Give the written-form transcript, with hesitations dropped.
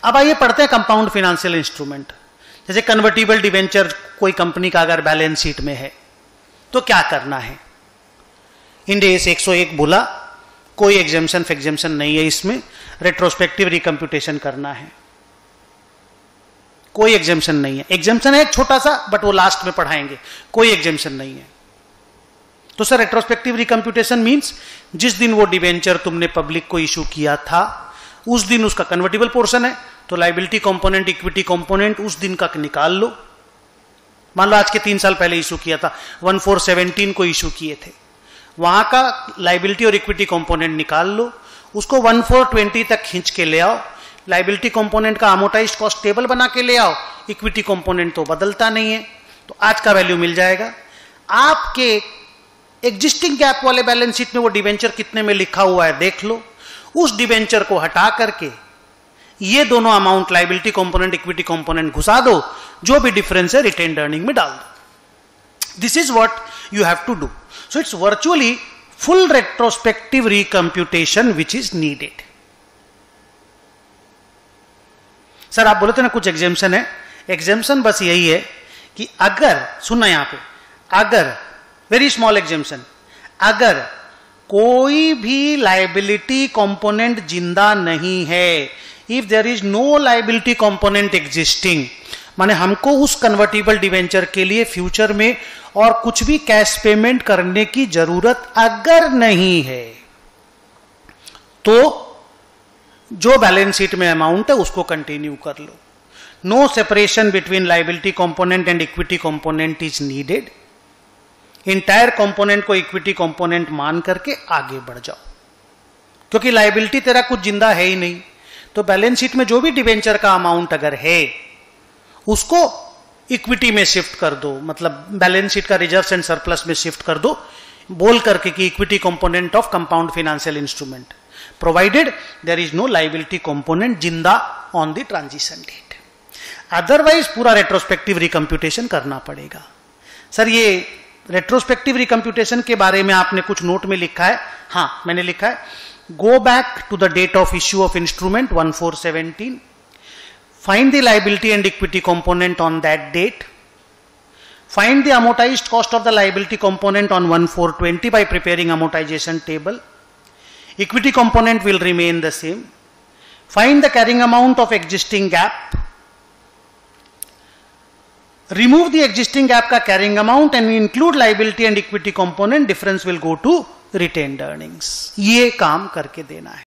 अब आइए पढ़ते हैं कंपाउंड फाइनेंशियल इंस्ट्रूमेंट। जैसे कन्वर्टिबल डिवेंचर कोई कंपनी का अगर बैलेंस शीट में है तो क्या करना है। इंड एस 101 बोला कोई एग्जेम्पशन फैक्जेम्पशन नहीं है, इसमें रेट्रोस्पेक्टिव रिकम्प्यूटेशन करना है, कोई एग्जेम्पशन नहीं है। एग्जेम्पशन है एक छोटा सा, बट वो लास्ट में पढ़ाएंगे, कोई एग्जेम्पशन नहीं है। तो सर रेट्रोस्पेक्टिव रिकम्प्यूटेशन मींस जिस दिन वो डिवेंचर तुमने पब्लिक को इशू किया था उस दिन उसका कन्वर्टिबल पोर्शन है, तो लाइबिलिटी कंपोनेंट इक्विटी कंपोनेंट उस दिन का निकाल लो। मान लो आज के 3 साल पहले इशू किया था, 1417 को इशू किए थे, वहां का लाइबिलिटी और इक्विटी कंपोनेंट निकाल लो, उसको 1420 तक खींच के ले आओ, लाइबिलिटी कंपोनेंट का अमोर्टाइज्ड कॉस्ट टेबल बना के ले आओ, इक्विटी कंपोनेंट तो बदलता नहीं है, तो आज का वैल्यू मिल जाएगा। आपके एग्जिस्टिंग गैप वाले बैलेंस शीट में वो डिवेंचर कितने में लिखा हुआ है देख लो, उस डिवेंचर को हटा करके ये दोनों amount liability component equity component घुसा दो, जो भी डिफरेंस है रिटेन्ड अर्निंग में डाल दो। This is what you have to do. So it's virtually full retrospective recomputation which is needed. Sir आप बोले थे ना कुछ एग्जेम्पशन है, एग्जेम्पशन बस यही है कि अगर सुनना यहां पे, अगर वेरी स्मॉल एग्जेम्पशन, अगर कोई भी लाइबिलिटी कंपोनेंट जिंदा नहीं है, if there is no liability component existing, माने हमको उस कन्वर्टिबल डिवेंचर के लिए फ्यूचर में और कुछ भी कैश पेमेंट करने की जरूरत अगर नहीं है, तो जो बैलेंस शीट में अमाउंट है उसको कंटिन्यू कर लो। No separation between liability component and equity component is needed. Entire component को इक्विटी कंपोनेंट मान करके आगे बढ़ जाओ, क्योंकि लाइबिलिटी तेरा कुछ जिंदा है ही नहीं, तो बैलेंस शीट में जो भी डिवेंचर का अमाउंट अगर है उसको इक्विटी में शिफ्ट कर दो, मतलब बैलेंस शीट का रिजर्व्स एंड सरप्लस में शिफ्ट कर दो, बोल करके कि equity component of compound financial instrument, provided there is no liability component जिंदा on the transition date. Otherwise पूरा रेट्रोस्पेक्टिव रिकम्प्यूटेशन करना पड़ेगा। सर ये रेट्रोस्पेक्टिव रिकम्प्यूटेशन के बारे में आपने कुछ नोट में लिखा है? हाँ मैंने लिखा है, go back to the date of issue of instrument 1417, find the liability and equity component on that date, find the amortized cost of the liability component on 1420 by preparing amortization table, equity component will remain the same, find the carrying amount of existing gap, remove the existing gap का carrying amount and include liability and equity component, difference will go to retained earnings। ये काम करके देना है।